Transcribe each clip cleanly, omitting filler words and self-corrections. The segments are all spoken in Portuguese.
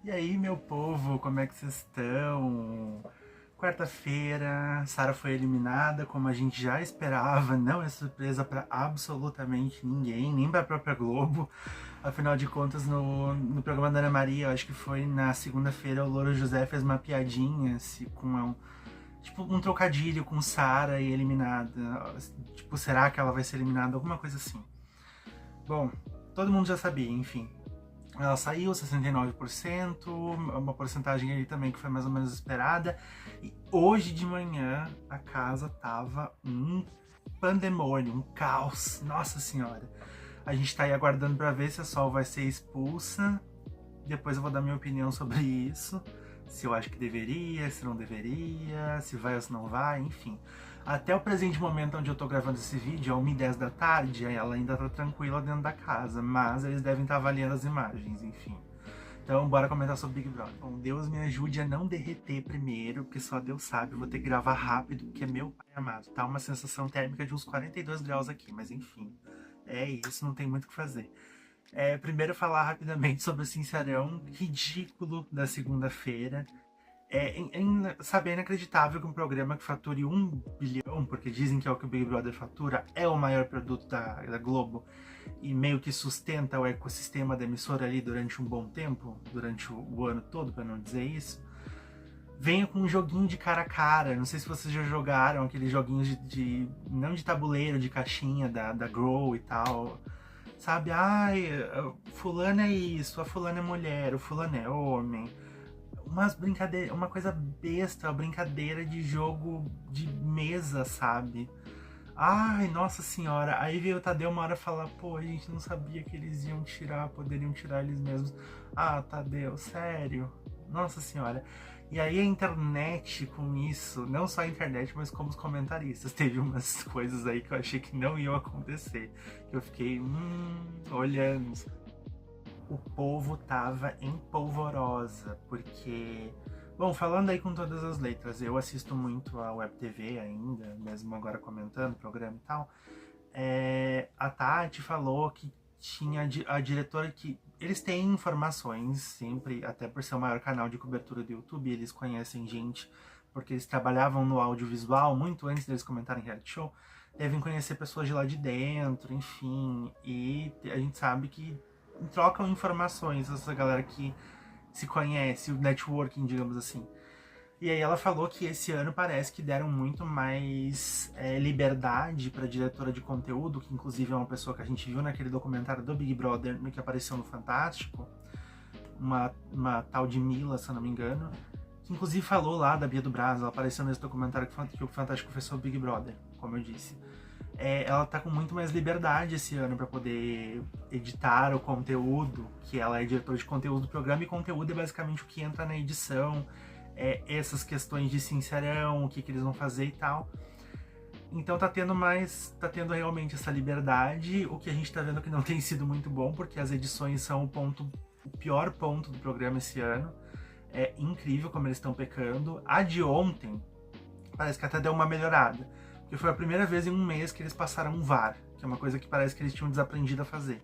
E aí, meu povo, como é que vocês estão? Quarta-feira, Sarah foi eliminada, como a gente já esperava, não é surpresa para absolutamente ninguém, nem para a própria Globo. Afinal de contas, no programa da Ana Maria, eu acho que foi na segunda-feira, o Louro José fez uma piadinha com um trocadilho com Sarah e eliminada. Tipo, será que ela vai ser eliminada? Alguma coisa assim. Bom, todo mundo já sabia, enfim. Ela saiu, 69%, uma porcentagem aí também que foi mais ou menos esperada. E hoje de manhã a casa tava um pandemônio, um caos. Nossa senhora. A gente tá aí aguardando para ver se a Sol vai ser expulsa. Depois eu vou dar minha opinião sobre isso. Se eu acho que deveria, se não deveria, se vai ou se não vai, enfim. Até o presente momento onde eu tô gravando esse vídeo, é 1h10 da tarde, ela ainda tá tranquila dentro da casa, mas eles devem estar avaliando as imagens, enfim. Então, bora comentar sobre Big Brother. Bom, Deus me ajude a não derreter primeiro, porque só Deus sabe, eu vou ter que gravar rápido, porque é meu pai amado. Tá uma sensação térmica de uns 42 graus aqui, mas enfim. É isso, não tem muito o que fazer. Primeiro falar rapidamente sobre o Sincerão ridículo da segunda-feira. Sabe, é inacreditável que um programa que fature 1 bilhão, porque dizem que é o que o Big Brother fatura, é o maior produto da Globo e meio que sustenta o ecossistema da emissora ali durante um bom tempo, durante o ano todo, para não dizer isso. Venha com um joguinho de cara a cara, não sei se vocês já jogaram aqueles joguinhos não de tabuleiro, de caixinha da Grow e tal. Sabe, ai, fulano é isso, a fulana é mulher, o fulano é homem. Umas brincadeiras, uma coisa besta, uma brincadeira de jogo de mesa, sabe? Ai, nossa senhora. Aí veio o Tadeu uma hora falar, pô, a gente não sabia que eles iam tirar, poderiam tirar eles mesmos. Ah, Tadeu, sério? Nossa senhora. E aí a internet com isso, não só a internet, mas como os comentaristas, teve umas coisas aí que eu achei que não iam acontecer. Que eu fiquei, olhando. O povo tava em polvorosa, porque... Bom, falando aí com todas as letras, eu assisto muito a Web TV ainda, mesmo agora comentando o programa e tal. A Tati falou que tinha a diretora que... Eles têm informações sempre, até por ser o maior canal de cobertura do YouTube, eles conhecem gente, porque eles trabalhavam no audiovisual muito antes deles comentarem reality show, devem conhecer pessoas de lá de dentro, enfim, e a gente sabe que trocam informações, essa galera que se conhece, o networking, digamos assim. E aí ela falou que esse ano parece que deram muito mais liberdade para a diretora de conteúdo, que inclusive é uma pessoa que a gente viu naquele documentário do Big Brother, que apareceu no Fantástico, uma tal de Mila, se eu não me engano, que inclusive falou lá da Bia do Brás, ela apareceu nesse documentário que o Fantástico fez sobre o Big Brother, como eu disse. Ela tá com muito mais liberdade esse ano para poder editar o conteúdo, que ela é diretora de conteúdo do programa, e conteúdo é basicamente o que entra na edição, essas questões de sincerão, o que eles vão fazer e tal. Então tá tendo realmente essa liberdade, o que a gente tá vendo que não tem sido muito bom, porque as edições são o pior ponto do programa esse ano. É incrível como eles estão pecando. A de ontem parece que até deu uma melhorada, porque foi a primeira vez em um mês que eles passaram um VAR, que é uma coisa que parece que eles tinham desaprendido a fazer.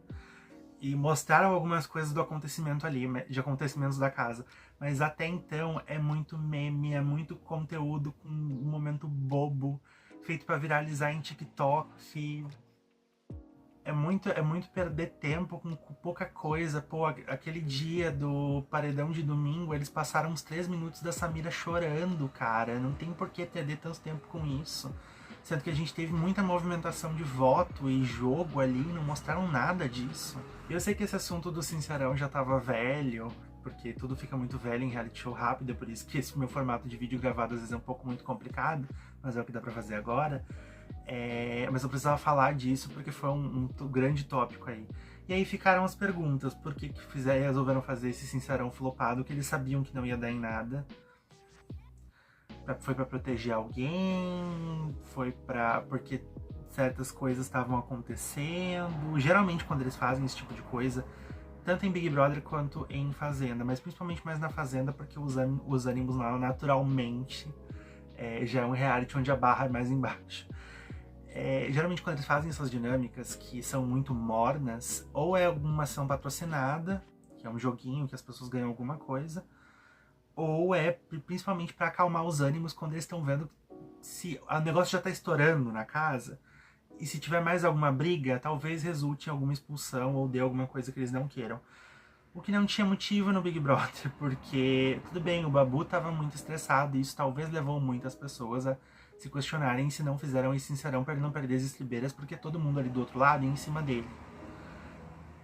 E mostraram algumas coisas do acontecimento ali, de acontecimentos da casa. Mas até então é muito meme, é muito conteúdo com um momento bobo, feito pra viralizar em TikTok. É muito perder tempo com pouca coisa. Pô, aquele dia do paredão de domingo, eles passaram uns 3 minutos da Samira chorando, cara. Não tem por que perder tanto tempo com isso. Sendo que a gente teve muita movimentação de voto e jogo ali, não mostraram nada disso. Eu sei que esse assunto do Sincerão já tava velho, porque tudo fica muito velho em reality show rápido, é por isso que esse meu formato de vídeo gravado às vezes é um pouco muito complicado, mas é o que dá pra fazer agora. Mas eu precisava falar disso porque foi um grande tópico aí. E aí ficaram as perguntas, por que resolveram fazer esse Sincerão flopado, que eles sabiam que não ia dar em nada. Foi pra proteger alguém, porque certas coisas estavam acontecendo. Geralmente quando eles fazem esse tipo de coisa, tanto em Big Brother quanto em Fazenda, mas principalmente mais na Fazenda, porque os ânimos lá naturalmente já é um reality onde a barra é mais embaixo. Geralmente quando eles fazem essas dinâmicas que são muito mornas, ou é alguma ação patrocinada, que é um joguinho que as pessoas ganham alguma coisa, ou é principalmente para acalmar os ânimos quando eles estão vendo se o negócio já tá estourando na casa, e se tiver mais alguma briga, talvez resulte em alguma expulsão ou dê alguma coisa que eles não queiram. O que não tinha motivo no Big Brother, porque, tudo bem, o Babu estava muito estressado e isso talvez levou muitas pessoas a se questionarem se não fizeram isso sincerão para ele não perder as estribeiras, porque todo mundo ali do outro lado ia em cima dele.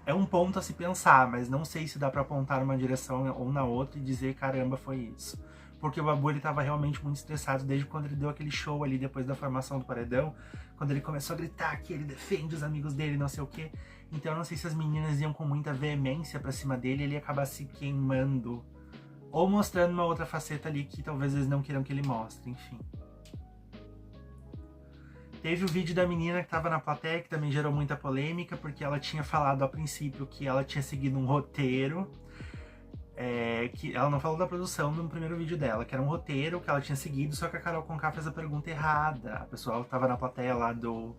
É um ponto a se pensar, mas não sei se dá para apontar numa direção ou na outra e dizer, caramba, foi isso. Porque o Babu, ele tava realmente muito estressado desde quando ele deu aquele show ali depois da formação do paredão, quando ele começou a gritar que ele defende os amigos dele, não sei o quê. Então eu não sei se as meninas iam com muita veemência pra cima dele e ele ia acabar se queimando. Ou mostrando uma outra faceta ali que talvez eles não queiram que ele mostre, enfim. Teve o vídeo da menina que tava na plateia, que também gerou muita polêmica, porque ela tinha falado a princípio que ela tinha seguido um roteiro. Que ela não falou da produção no primeiro vídeo dela, que era um roteiro que ela tinha seguido, só que a Carol Conká fez a pergunta errada. A pessoa tava na plateia lá do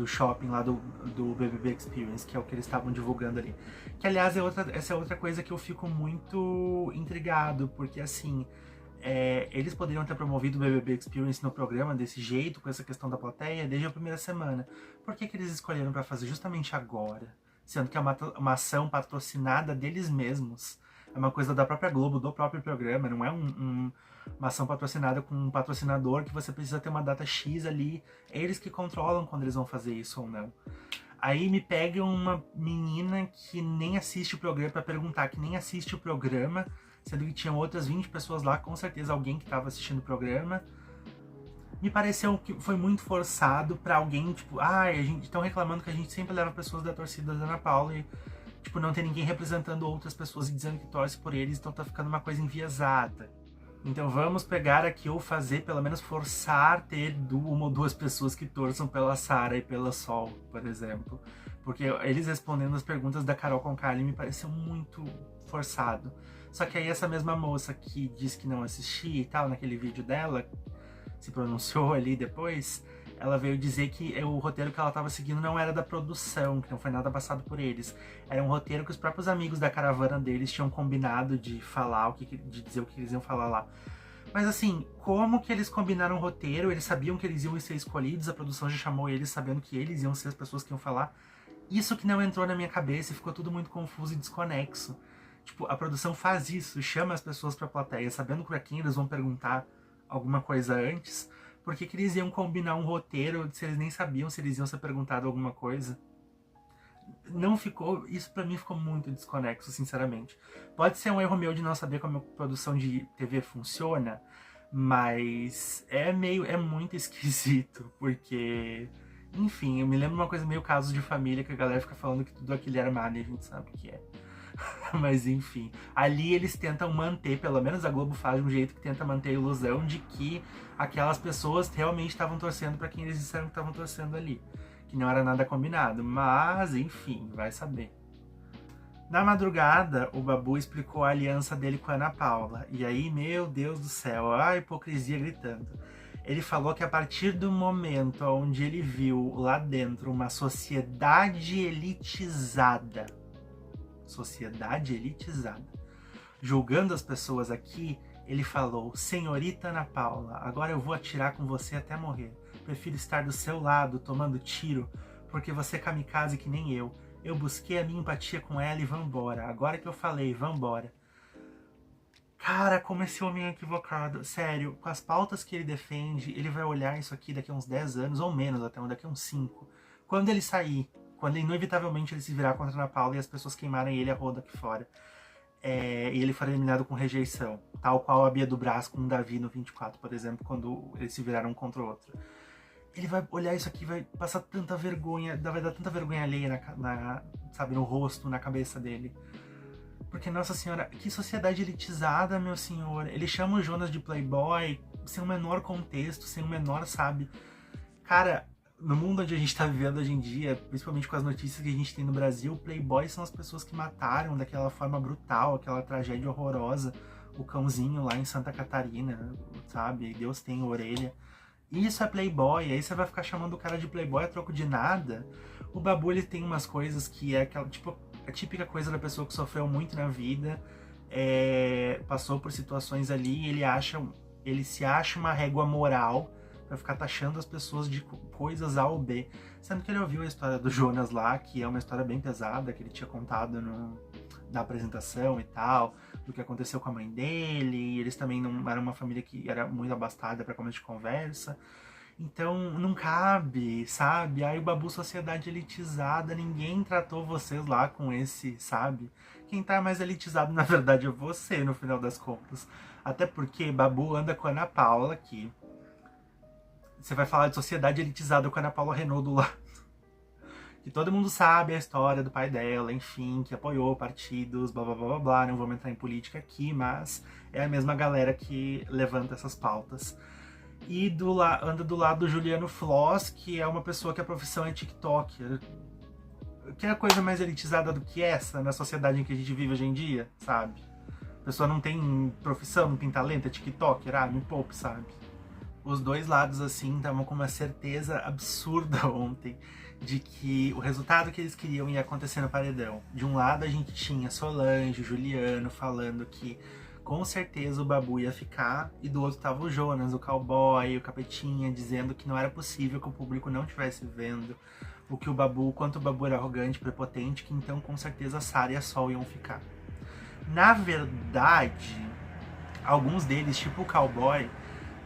shopping, lá do BBB Experience, que é o que eles estavam divulgando ali. Que, aliás, essa é outra coisa que eu fico muito intrigado, porque, assim, eles poderiam ter promovido o BBB Experience no programa desse jeito, com essa questão da plateia, desde a primeira semana. Por que eles escolheram para fazer justamente agora? Sendo que é uma ação patrocinada deles mesmos. É uma coisa da própria Globo, do próprio programa, não é uma ação patrocinada com um patrocinador que você precisa ter uma data X ali. Eles que controlam quando eles vão fazer isso ou não. Aí me pega uma menina que nem assiste o programa pra perguntar, que nem assiste o programa, sendo que tinham outras 20 pessoas lá, com certeza alguém que estava assistindo o programa. Me pareceu que foi muito forçado pra alguém, tipo, a gente estão reclamando que a gente sempre leva pessoas da torcida da Ana Paula e, tipo, não tem ninguém representando outras pessoas e dizendo que torce por eles, então tá ficando uma coisa enviesada. Então vamos pegar aqui ou fazer, pelo menos forçar ter uma ou duas pessoas que torçam pela Sarah e pela Sol, por exemplo. Porque eles respondendo as perguntas da Carol Conká me pareceu muito forçado. Só que aí essa mesma moça que disse que não assistia e tal, naquele vídeo dela, se pronunciou ali depois, ela veio dizer que o roteiro que ela estava seguindo não era da produção, que não foi nada passado por eles. Era um roteiro que os próprios amigos da caravana deles tinham combinado de falar, de dizer o que eles iam falar lá. Mas assim, como que eles combinaram o roteiro? Eles sabiam que eles iam ser escolhidos, a produção já chamou eles sabendo que eles iam ser as pessoas que iam falar. Isso que não entrou na minha cabeça e ficou tudo muito confuso e desconexo. Tipo, a produção faz isso, chama as pessoas pra plateia, sabendo pra quem eles vão perguntar alguma coisa antes. Por que eles iam combinar um roteiro se eles nem sabiam se eles iam ser perguntados alguma coisa? Não ficou... Isso pra mim ficou muito desconexo, sinceramente. Pode ser um erro meu de não saber como a produção de TV funciona, mas é muito esquisito, porque... Enfim, eu me lembro uma coisa meio caso de família, que a galera fica falando que tudo aquilo era armado e a gente sabe o que é. Mas enfim, ali eles tentam manter, pelo menos a Globo faz de um jeito que tenta manter a ilusão de que aquelas pessoas realmente estavam torcendo para quem eles disseram que estavam torcendo ali, que não era nada combinado, mas enfim, vai saber. Na madrugada, o Babu explicou a aliança dele com a Ana Paula, e aí, meu Deus do céu, a hipocrisia gritando. Ele falou que a partir do momento onde ele viu lá dentro uma sociedade elitizada, julgando as pessoas aqui, ele falou: senhorita Ana Paula, agora eu vou atirar com você até morrer. Prefiro estar do seu lado, tomando tiro, porque você é kamikaze que nem eu. Eu busquei a minha empatia com ela e vambora. Agora que eu falei, vambora. Cara, como esse homem é equivocado. Sério, com as pautas que ele defende, ele vai olhar isso aqui daqui a uns 10 anos, ou menos até, daqui a uns 5. Quando ele sair, quando inevitavelmente ele se virar contra a Ana Paula e as pessoas queimarem ele a roda aqui fora. E ele for eliminado com rejeição. Tal qual a Bia do Brás com o Davi no 24, por exemplo, quando eles se viraram um contra o outro. Ele vai olhar isso aqui e vai passar tanta vergonha, vai dar tanta vergonha alheia sabe, no rosto, na cabeça dele. Porque, nossa senhora, que sociedade elitizada, meu senhor. Ele chama o Jonas de playboy sem o menor contexto, sem o menor, sabe? Cara, no mundo onde a gente tá vivendo hoje em dia, principalmente com as notícias que a gente tem no Brasil, playboys são as pessoas que mataram daquela forma brutal, aquela tragédia horrorosa, o cãozinho lá em Santa Catarina, sabe? Deus tem orelha. Isso é playboy, aí você vai ficar chamando o cara de playboy a troco de nada. O Babu, ele tem umas coisas que é aquela, tipo, a típica coisa da pessoa que sofreu muito na vida, passou por situações ali e ele se acha uma régua moral pra ficar taxando as pessoas de coisas A ou B. Sendo que ele ouviu a história do Jonas lá, que é uma história bem pesada, que ele tinha contado na apresentação e tal, do que aconteceu com a mãe dele, e eles também não eram uma família que era muito abastada pra começo de conversa. Então, não cabe, sabe? Aí o Babu sociedade elitizada, ninguém tratou vocês lá com esse, sabe? Quem tá mais elitizado, na verdade, é você, no final das contas. Até porque Babu anda com a Ana Paula aqui. Você vai falar de sociedade elitizada com a Ana Paula Renault do lado. Que todo mundo sabe a história do pai dela, enfim, que apoiou partidos, blá blá blá blá blá. Não vamos entrar em política aqui, mas é a mesma galera que levanta essas pautas. E anda do lado do Juliano Floss, que é uma pessoa que a profissão é TikToker. Que é a coisa mais elitizada do que essa na sociedade em que a gente vive hoje em dia, sabe? A pessoa não tem profissão, não tem talento, é TikToker, me poupe, sabe? Os dois lados, assim, estavam com uma certeza absurda ontem de que o resultado que eles queriam ia acontecer no paredão. De um lado a gente tinha Solange, Juliano falando que com certeza o Babu ia ficar, e do outro tava o Jonas, o cowboy, o capetinha, dizendo que não era possível que o público não estivesse vendo quanto o Babu era arrogante, prepotente, que então com certeza a Sara e a Sol iam ficar. Na verdade, alguns deles, tipo o cowboy,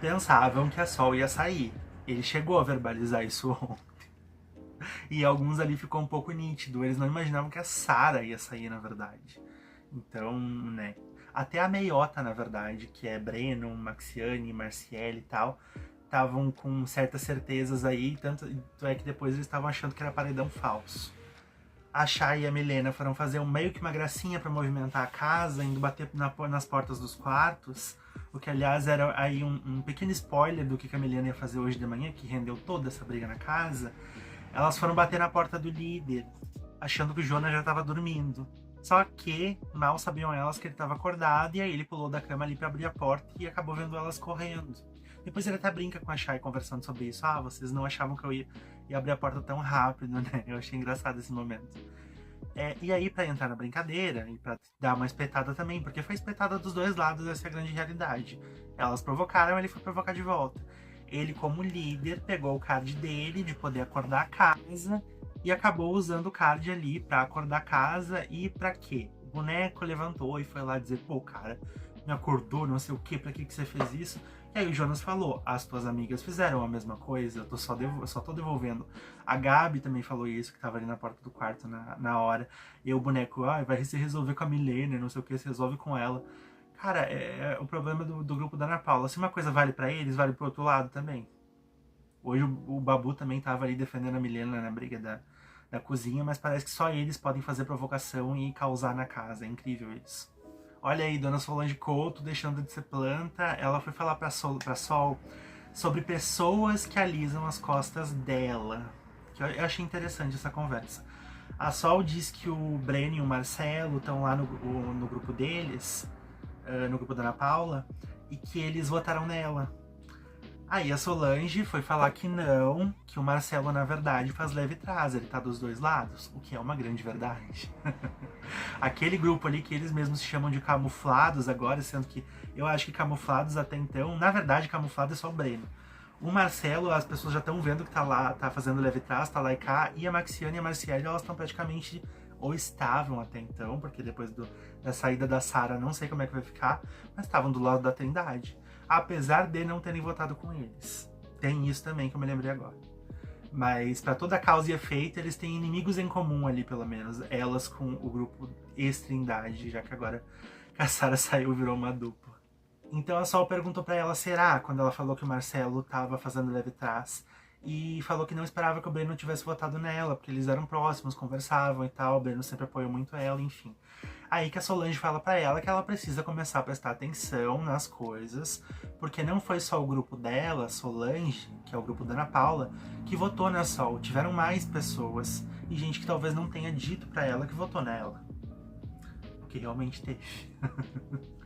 pensavam que a Sol ia sair. Ele chegou a verbalizar isso ontem. E alguns ali ficou um pouco nítido, eles não imaginavam que a Sara ia sair, na verdade. Então, né... Até a meiota, na verdade, que é Breno, Maxiane, Marciele e tal, estavam com certas certezas aí, tanto é que depois eles estavam achando que era paredão falso. A Chay e a Milena foram fazer meio que uma gracinha pra movimentar a casa, indo bater nas portas dos quartos, o que aliás era aí um pequeno spoiler do que a Milena ia fazer hoje de manhã, que rendeu toda essa briga na casa. Elas foram bater na porta do líder, achando que o Jonas já estava dormindo. Só que mal sabiam elas que ele estava acordado, e aí ele pulou da cama ali para abrir a porta e acabou vendo elas correndo. Depois ele até brinca com a Chay conversando sobre isso. Vocês não achavam que eu ia abrir a porta tão rápido, né? Eu achei engraçado esse momento. E aí, pra entrar na brincadeira e pra dar uma espetada também, porque foi espetada dos dois lados, essa é a grande realidade. Elas provocaram, ele foi provocar de volta. Ele, como líder, pegou o card dele de poder acordar a casa e acabou usando o card ali pra acordar a casa. E pra quê? O boneco levantou e foi lá dizer, pô, cara, me acordou, não sei o quê, pra que você fez isso? E aí o Jonas falou, as tuas amigas fizeram a mesma coisa, eu só tô devolvendo. A Gabi também falou isso, que tava ali na porta do quarto na hora. E o boneco, vai se resolver com a Milena, não sei o que, se resolve com ela. Cara, é o problema do grupo da Ana Paula. Se uma coisa vale pra eles, vale pro outro lado também. Hoje o Babu também tava ali defendendo a Milena na briga da cozinha, mas parece que só eles podem fazer provocação e causar na casa. É incrível isso. Olha aí, dona Solange Couto, deixando de ser planta, ela foi falar pra Sol sobre pessoas que alisam as costas dela. Que eu achei interessante essa conversa. A Sol diz que o Breno e o Marcelo estão lá no grupo deles, no grupo da Ana Paula, e que eles votaram nela. Aí a Solange foi falar que não, que o Marcelo, na verdade, faz leve trás, ele tá dos dois lados, o que é uma grande verdade. Aquele grupo ali que eles mesmos se chamam de camuflados agora, sendo que eu acho que camuflados até então, na verdade, camuflado é só o Breno. O Marcelo, as pessoas já estão vendo que tá lá, tá fazendo leve trás, tá lá e cá, e a Maxiane e a Marciele, elas estão praticamente, ou estavam até então, porque depois da saída da Sara, não sei como é que vai ficar, mas estavam do lado da Trindade. Apesar de não terem votado com eles. Tem isso também que eu me lembrei agora. Mas pra toda causa e efeito, eles têm inimigos em comum ali, pelo menos. Elas com o grupo ex-Trindade, já que agora a Sara saiu e virou uma dupla. Então a Sol perguntou pra ela, será? Quando ela falou que o Marcelo tava fazendo leve trás. E falou que não esperava que o Breno tivesse votado nela, porque eles eram próximos, conversavam e tal. O Breno sempre apoiou muito ela, enfim. Aí que a Solange fala pra ela que ela precisa começar a prestar atenção nas coisas, porque não foi só o grupo dela, Solange, que é o grupo da Ana Paula, que votou na Sol. Tiveram mais pessoas e gente que talvez não tenha dito pra ela que votou nela. O que realmente teve.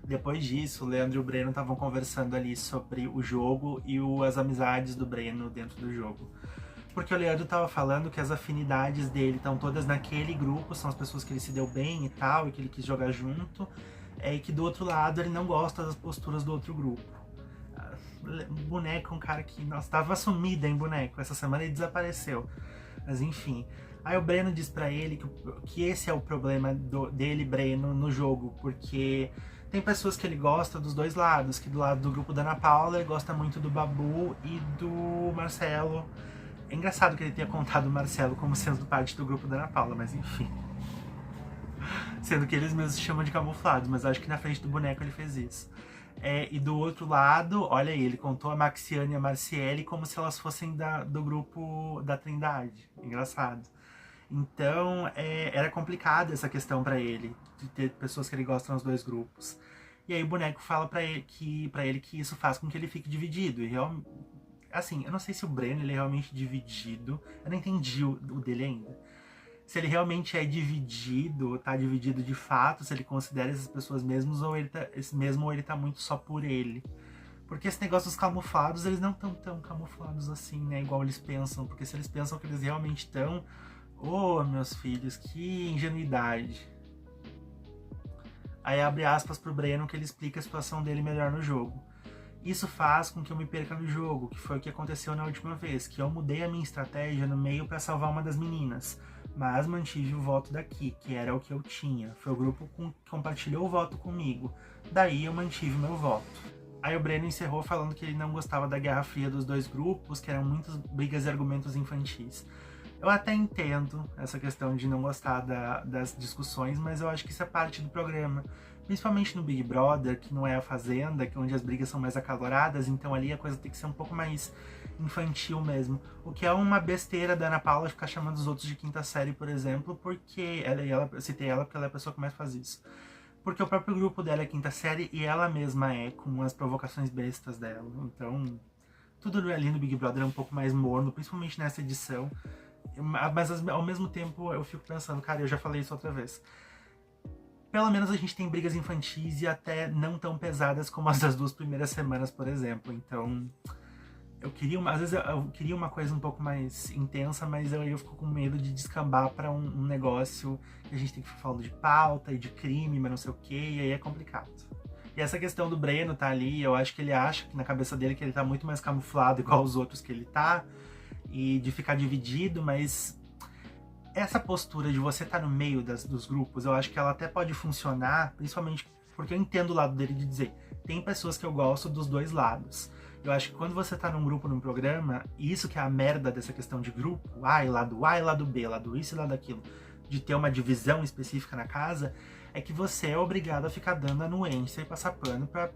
Depois disso, o Leandro e o Breno estavam conversando ali sobre o jogo e as amizades do Breno dentro do jogo. Porque o Leandro tava falando que as afinidades dele estão todas naquele grupo, são as pessoas que ele se deu bem e tal, e que ele quis jogar junto, e que do outro lado ele não gosta das posturas do outro grupo. Boneco é um cara que, nossa, tava sumido em boneco, essa semana ele desapareceu. Mas enfim. Aí o Breno diz pra ele que esse é o problema dele, Breno, no jogo, porque tem pessoas que ele gosta dos dois lados, que do lado do grupo da Ana Paula ele gosta muito do Babu e do Marcelo. É engraçado que ele tenha contado o Marcelo como sendo parte do grupo da Ana Paula, mas enfim. Sendo que eles mesmos se chamam de camuflados, mas acho que na frente do boneco ele fez isso. E do outro lado, olha aí, ele contou a Maxiane e a Marciele como se elas fossem do grupo da Trindade. Engraçado. Então, era complicado essa questão pra ele, de ter pessoas que ele gosta nos dois grupos. E aí o boneco fala pra ele que isso faz com que ele fique dividido. E assim, eu não sei se o Breno ele é realmente dividido. Eu não entendi o dele ainda. Se ele realmente é dividido, tá dividido de fato, se ele considera essas pessoas mesmos, ou ele tá muito só por ele. Porque esse negócio dos camuflados, eles não estão tão camuflados assim, né? Igual eles pensam. Porque se eles pensam que eles realmente estão... Oh, meus filhos, que ingenuidade. Aí abre aspas pro Breno que ele explica a situação dele melhor no jogo. Isso faz com que eu me perca no jogo, que foi o que aconteceu na última vez, que eu mudei a minha estratégia no meio para salvar uma das meninas, mas mantive o voto daqui, que era o que eu tinha. Foi o grupo que compartilhou o voto comigo, daí eu mantive meu voto. Aí o Breno encerrou falando que ele não gostava da guerra fria dos dois grupos, que eram muitas brigas e argumentos infantis. Eu até entendo essa questão de não gostar das discussões, mas eu acho que isso é parte do programa. Principalmente no Big Brother, que não é a Fazenda, que onde as brigas são mais acaloradas, então ali a coisa tem que ser um pouco mais infantil mesmo. O que é uma besteira da Ana Paula ficar chamando os outros de quinta série, por exemplo, porque eu citei ela porque ela é a pessoa que mais faz isso. Porque o próprio grupo dela é quinta série e ela mesma é, com as provocações bestas dela. Então, tudo ali no Big Brother é um pouco mais morno, principalmente nessa edição. Mas ao mesmo tempo eu fico pensando, cara, eu já falei isso outra vez. Pelo menos a gente tem brigas infantis e até não tão pesadas como as das 2 primeiras semanas, por exemplo. Então, às vezes eu queria uma coisa um pouco mais intensa, mas eu fico com medo de descambar pra um negócio que a gente tem que ficar falando de pauta e de crime, mas não sei o que, e aí é complicado. E essa questão do Breno tá ali, eu acho que ele acha que na cabeça dele que ele tá muito mais camuflado igual os outros que ele tá, e de ficar dividido, mas essa postura de você estar no meio dos grupos, eu acho que ela até pode funcionar, principalmente porque eu entendo o lado dele de dizer, tem pessoas que eu gosto dos dois lados. Eu acho que quando você tá num grupo, num programa, e isso que é a merda dessa questão de grupo, lado A e lado B, lado isso e lado aquilo, de ter uma divisão específica na casa, é que você é obrigado a ficar dando anuência e passar pano para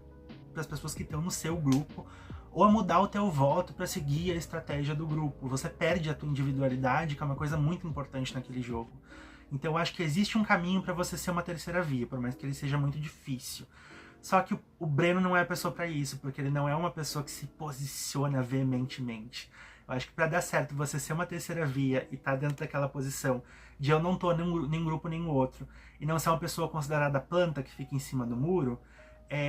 as pessoas que estão no seu grupo, ou a mudar o teu voto para seguir a estratégia do grupo. Você perde a tua individualidade, que é uma coisa muito importante naquele jogo. Então eu acho que existe um caminho para você ser uma terceira via, por mais que ele seja muito difícil. Só que o Breno não é a pessoa para isso, porque ele não é uma pessoa que se posiciona veementemente. Eu acho que para dar certo você ser uma terceira via e estar dentro daquela posição de eu não tô nem um grupo nem outro, e não ser uma pessoa considerada planta que fica em cima do muro,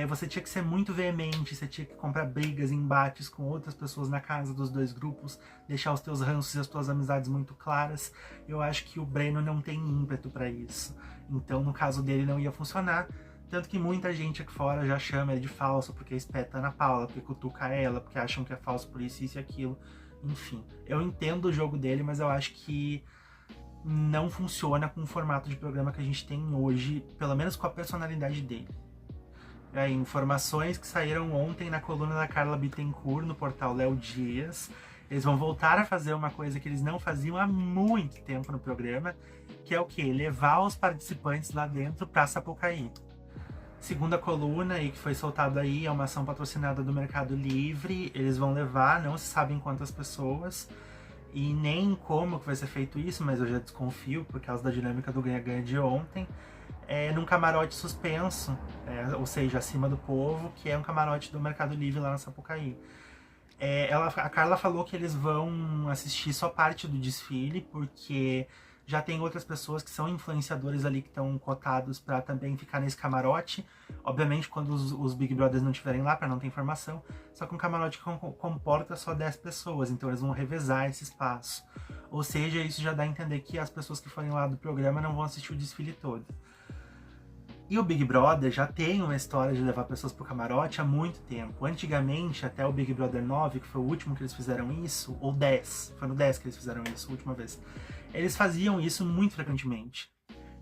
você tinha que ser muito veemente, você tinha que comprar brigas, embates com outras pessoas na casa dos dois grupos, deixar os teus ranços e as tuas amizades muito claras. Eu acho que o Breno não tem ímpeto para isso. Então, no caso dele, não ia funcionar. Tanto que muita gente aqui fora já chama ele de falso porque espeta Ana Paula, porque cutuca ela, porque acham que é falso por isso e aquilo. Enfim, eu entendo o jogo dele, mas eu acho que não funciona com o formato de programa que a gente tem hoje, pelo menos com a personalidade dele. Informações que saíram ontem na coluna da Carla Bittencourt no portal Léo Dias. Eles vão voltar a fazer uma coisa que eles não faziam há muito tempo no programa, que é o quê? Levar os participantes lá dentro pra Sapucaí. Segunda coluna aí que foi soltado aí, é uma ação patrocinada do Mercado Livre. Eles vão levar, não se sabe em quantas pessoas e nem como que vai ser feito isso, mas eu já desconfio por causa da dinâmica do ganha-ganha de ontem. Num camarote suspenso, ou seja, acima do povo, que é um camarote do Mercado Livre lá na Sapucaí. A Carla falou que eles vão assistir só parte do desfile, porque Já tem outras pessoas que são influenciadores ali que estão cotados para também ficar nesse camarote. Obviamente, quando os Big Brothers não estiverem lá, para não ter informação. Só que um camarote que comporta só 10 pessoas, então eles vão revezar esse espaço. Ou seja, isso já dá a entender que as pessoas que forem lá do programa não vão assistir o desfile todo. E o Big Brother já tem uma história de levar pessoas pro camarote há muito tempo. Antigamente, até o Big Brother 9, que foi o último que eles fizeram isso, ou 10, foi no 10 que eles fizeram isso, a última vez. Eles faziam isso muito frequentemente.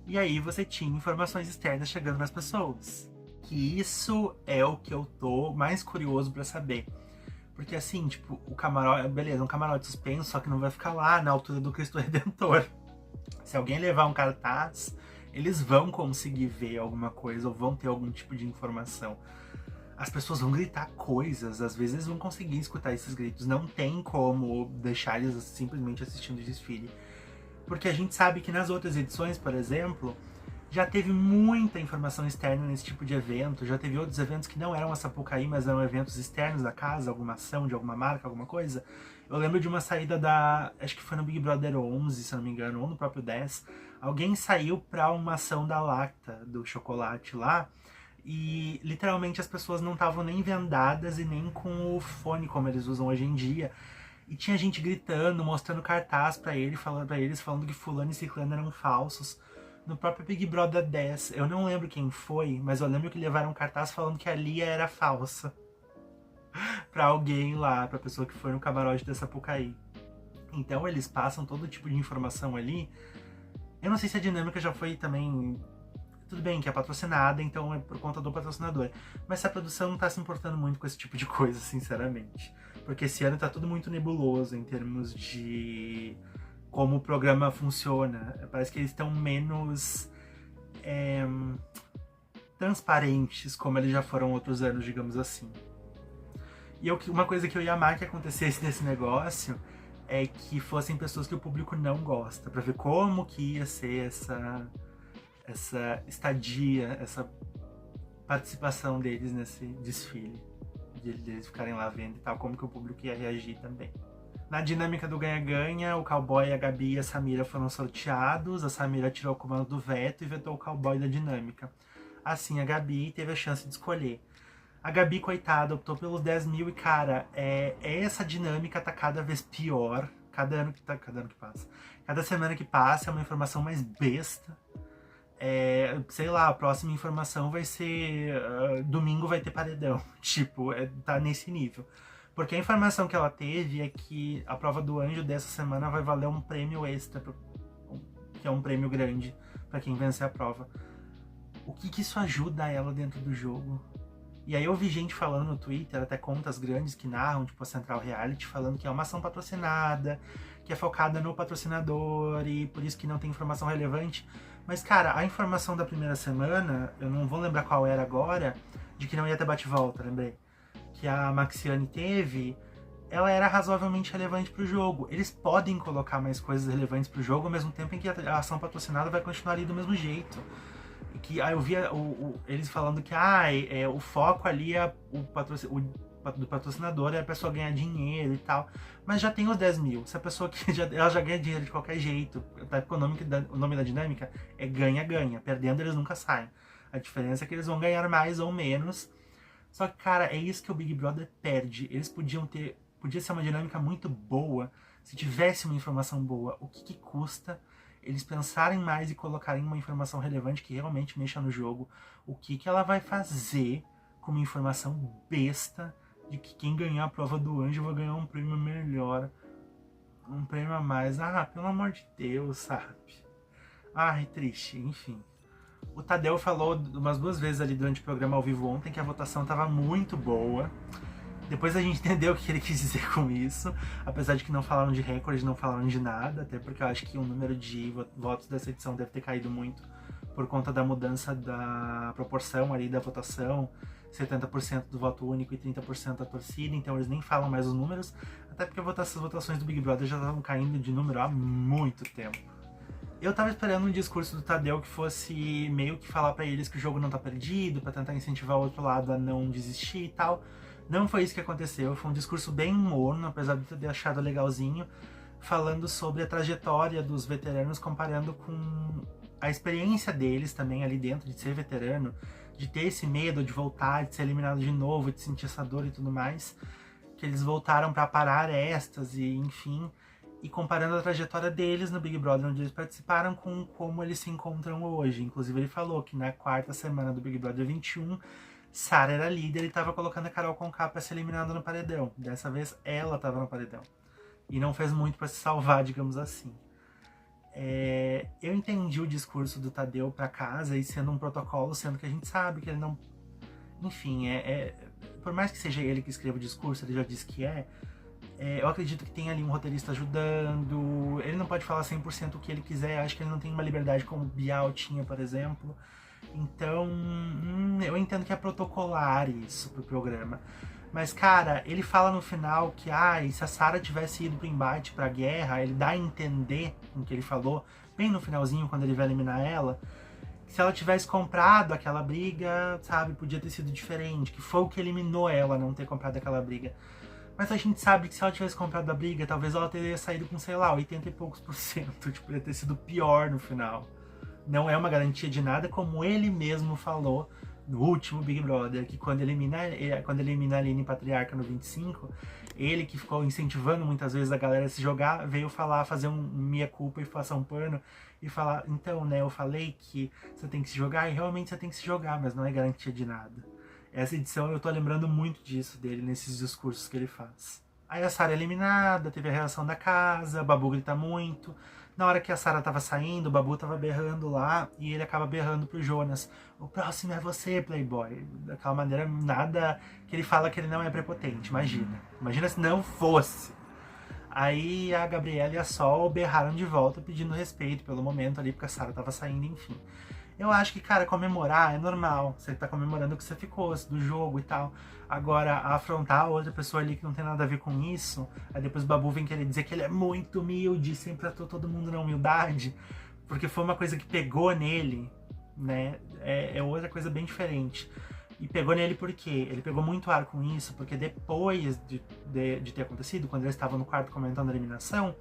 E aí você tinha informações externas chegando nas pessoas. Que isso é o que eu tô mais curioso pra saber. Porque assim, tipo, o camarote, beleza, um camarote suspenso, só que não vai ficar lá na altura do Cristo Redentor. Se alguém levar um cartaz, eles vão conseguir ver alguma coisa ou vão ter algum tipo de informação. As pessoas vão gritar coisas, às vezes vão conseguir escutar esses gritos. Não tem como deixar eles simplesmente assistindo o desfile. Porque a gente sabe que nas outras edições, por exemplo, já teve muita informação externa nesse tipo de evento. Já teve outros eventos que não eram a Sapucaí, mas eram eventos externos da casa, alguma ação de alguma marca, alguma coisa. Eu lembro de uma saída acho que foi no Big Brother 11, se não me engano, ou no próprio 10. Alguém saiu pra uma ação da Lacta, do chocolate lá, e literalmente as pessoas não estavam nem vendadas e nem com o fone como eles usam hoje em dia. E tinha gente gritando, mostrando cartaz pra eles, falando que fulano e ciclano eram falsos. No próprio Big Brother 10, eu não lembro quem foi, mas eu lembro que levaram um cartaz falando que a Lia era falsa. Pra alguém lá, pra pessoa que foi no camarote da Sapucaí. Então eles passam todo tipo de informação ali. Eu não sei se a dinâmica já foi também... Tudo bem que é patrocinada, então é por conta do patrocinador. Mas se a produção não tá se importando muito com esse tipo de coisa, sinceramente. Porque esse ano tá tudo muito nebuloso em termos de como o programa funciona. Parece que eles estão menos transparentes, como eles já foram outros anos, digamos assim. E uma coisa que eu ia amar que acontecesse nesse negócio é que fossem pessoas que o público não gosta, pra ver como que ia ser essa estadia, essa participação deles nesse desfile. De eles ficarem lá vendo e tal, como que o público ia reagir também. Na dinâmica do ganha-ganha, o cowboy, a Gabi e a Samira foram sorteados. A Samira tirou o comando do veto e vetou o cowboy da dinâmica. Assim, a Gabi teve a chance de escolher. A Gabi, coitada, optou pelos 10 mil e, cara, essa dinâmica tá cada vez pior. Cada ano que passa. Cada semana que passa é uma informação mais besta. Sei lá, a próxima informação vai ser... domingo vai ter paredão. Tipo, tá nesse nível. Porque a informação que ela teve é que a prova do anjo dessa semana vai valer um prêmio extra, que é um prêmio grande pra quem vencer a prova. O que isso ajuda ela dentro do jogo? E aí eu vi gente falando no Twitter, até contas grandes que narram, tipo a Central Reality, falando que é uma ação patrocinada, que é focada no patrocinador e por isso que não tem informação relevante. Mas, cara, a informação da primeira semana, eu não vou lembrar qual era agora, de que não ia ter bate-volta, lembrei. Que a Maxiane teve, ela era razoavelmente relevante pro jogo. Eles podem colocar mais coisas relevantes pro jogo, ao mesmo tempo em que a ação patrocinada vai continuar ali do mesmo jeito. Que eu via eles falando que o foco ali é do patrocinador, é a pessoa ganhar dinheiro e tal. Mas já tem os 10 mil. Se a pessoa ela já ganha dinheiro de qualquer jeito, o nome da dinâmica é ganha-ganha. Perdendo eles nunca saem. A diferença é que eles vão ganhar mais ou menos. Só que, cara, é isso que o Big Brother perde. Eles podia ser uma dinâmica muito boa se tivesse uma informação boa. O que custa eles pensarem mais e colocarem uma informação relevante que realmente mexa no jogo? O que ela vai fazer com uma informação besta de que quem ganhar a prova do anjo vai ganhar um prêmio melhor, um prêmio a mais? Pelo amor de Deus, sabe? Triste, enfim. O Tadeu falou umas 2 vezes ali durante o programa ao vivo ontem que a votação estava muito boa. Depois a gente entendeu o que ele quis dizer com isso, apesar de que não falaram de recorde, não falaram de nada, até porque eu acho que o número de votos dessa edição deve ter caído muito por conta da mudança da proporção ali da votação, 70% do voto único e 30% da torcida, então eles nem falam mais os números, até porque as votações do Big Brother já estavam caindo de número há muito tempo. Eu tava esperando um discurso do Tadeu que fosse meio que falar pra eles que o jogo não tá perdido, pra tentar incentivar o outro lado a não desistir e tal. Não foi isso que aconteceu, foi um discurso bem morno, apesar de eu ter achado legalzinho. falando sobre a trajetória dos veteranos, comparando com a experiência deles também ali dentro de ser veterano, de ter esse medo de voltar, de ser eliminado de novo, de sentir essa dor e tudo mais, que eles voltaram para parar arestas e enfim, e comparando a trajetória deles no Big Brother, onde eles participaram, com como eles se encontram hoje. Inclusive ele falou que na quarta semana do Big Brother 21, Sara era líder e estava colocando a Carol Conká para ser eliminada no paredão. Dessa vez ela estava no paredão. E não fez muito para se salvar, digamos assim. Eu entendi o discurso do Tadeu para casa e sendo um protocolo, sendo que a gente sabe que ele não... Enfim, por mais que seja ele que escreva o discurso, ele já disse que eu acredito que tem ali um roteirista ajudando, ele não pode falar 100% o que ele quiser, acho que ele não tem uma liberdade como o Bial tinha, por exemplo. Então, eu entendo que é protocolar isso pro programa. Mas, cara, ele fala no final que, se a Sara tivesse ido pro embate, pra guerra, ele dá a entender com o que ele falou, bem no finalzinho, quando ele vai eliminar ela, que se ela tivesse comprado aquela briga, sabe, podia ter sido diferente, que foi o que eliminou ela, não ter comprado aquela briga. Mas a gente sabe que se ela tivesse comprado a briga, talvez ela teria saído com, sei lá, 80 e poucos %, tipo, ia ter sido pior no final. Não é uma garantia de nada, como ele mesmo falou no último Big Brother, que quando elimina a Aline Patriarca no 25, ele que ficou incentivando muitas vezes a galera a se jogar, veio falar, fazer um meia-culpa e passar um pano e falar, então, né, eu falei que você tem que se jogar e realmente você tem que se jogar, mas não é garantia de nada. Essa edição eu tô lembrando muito disso dele, nesses discursos que ele faz. Aí a Sara é eliminada, teve a reação da casa, o Babu grita muito. Na hora que a Sara tava saindo, o Babu tava berrando lá e ele acaba berrando pro Jonas. O próximo é você, Playboy. Daquela maneira, nada que ele fala que ele não é prepotente, imagina. Imagina se não fosse. Aí a Gabriela e a Sol berraram de volta pedindo respeito pelo momento ali, porque a Sara tava saindo, enfim. Eu acho que, cara, comemorar é normal. Você tá comemorando o que você ficou, do jogo e tal. Agora, afrontar a outra pessoa ali que não tem nada a ver com isso, aí depois o Babu vem querer dizer que ele é muito humilde, sempre tratou todo mundo na humildade, porque foi uma coisa que pegou nele, né? É outra coisa bem diferente. E pegou nele por quê? Ele pegou muito ar com isso, porque depois de ter acontecido, quando ele estava no quarto comentando a eliminação,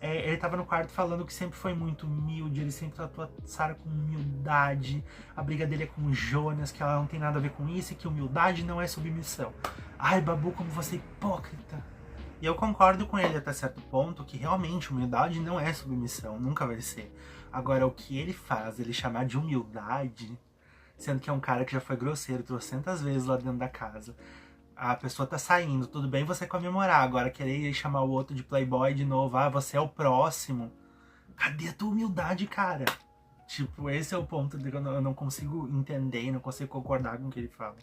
ele estava no quarto falando que sempre foi muito humilde, ele sempre tratou a Sara com humildade, a briga dele é com o Jonas, que ela não tem nada a ver com isso, e que humildade não é submissão. Ai, Babu, como você é hipócrita. E eu concordo com ele até certo ponto, que realmente humildade não é submissão, nunca vai ser. Agora, o que ele faz, ele chamar de humildade, sendo que é um cara que já foi grosseiro trocentas vezes lá dentro da casa. A pessoa tá saindo, tudo bem você comemorar, agora querer chamar o outro de playboy de novo, você é o próximo. Cadê a tua humildade, cara? Tipo, esse é o ponto que eu não consigo entender e não consigo concordar com o que ele fala.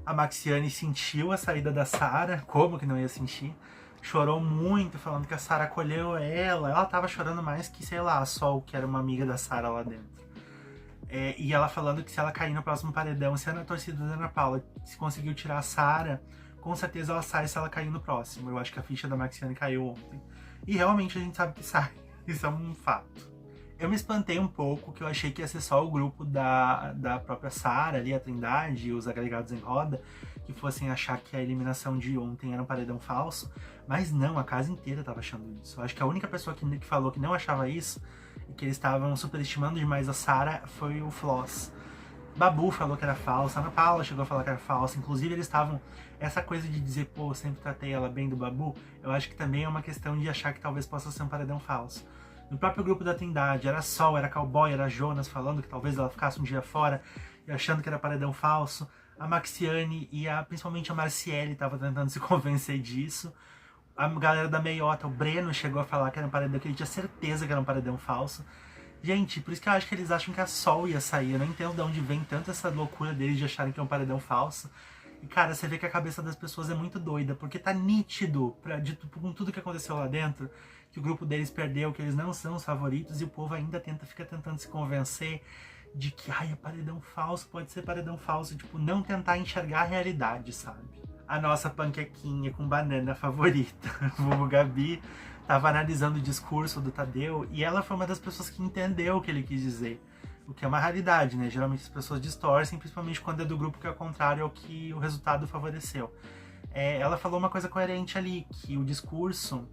A Maxiane sentiu a saída da Sara, como que não ia sentir? Chorou muito, falando que a Sara acolheu ela tava chorando mais que, sei lá, a Sol, que era uma amiga da Sara lá dentro. E ela falando que se ela cair no próximo paredão, se a torcida da Ana Paula se conseguiu tirar a Sara, com certeza ela sai se ela cair no próximo. Eu acho que a ficha da Maxiane caiu ontem. E realmente a gente sabe que sai. Isso é um fato. Eu me espantei um pouco, que eu achei que ia ser só o grupo da própria Sara ali, a Trindade e os agregados em roda, que fossem achar que a eliminação de ontem era um paredão falso. Mas não, a casa inteira tava achando isso. Eu acho que a única pessoa que falou que não achava isso e que eles estavam superestimando demais a Sara foi o Floss. Babu falou que era falsa, Ana Paula chegou a falar que era falsa, inclusive eles estavam... Essa coisa de dizer, pô, eu sempre tratei ela bem do Babu, eu acho que também é uma questão de achar que talvez possa ser um paredão falso. No próprio grupo da Trindade, era Sol, era Cowboy, era Jonas falando que talvez ela ficasse um dia fora e achando que era paredão falso. A Maxiane e principalmente a Marciele estavam tentando se convencer disso. A galera da Meiota, o Breno chegou a falar que era um paredão, que ele tinha certeza que era um paredão falso. Gente, por isso que eu acho que eles acham que a Sol ia sair. Eu não entendo de onde vem tanto essa loucura deles de acharem que é um paredão falso. E, cara, você vê que a cabeça das pessoas é muito doida, porque tá nítido, com tudo que aconteceu lá dentro, que o grupo deles perdeu, que eles não são os favoritos, e o povo ainda fica tentando se convencer de que, é paredão falso, pode ser paredão falso, tipo, não tentar enxergar a realidade, sabe? A nossa panquequinha com banana favorita, o Gabi, tava analisando o discurso do Tadeu, e ela foi uma das pessoas que entendeu o que ele quis dizer. O que é uma raridade, né? Geralmente as pessoas distorcem, principalmente quando é do grupo que é o contrário ao que o resultado favoreceu. Ela falou uma coisa coerente ali, que o discurso,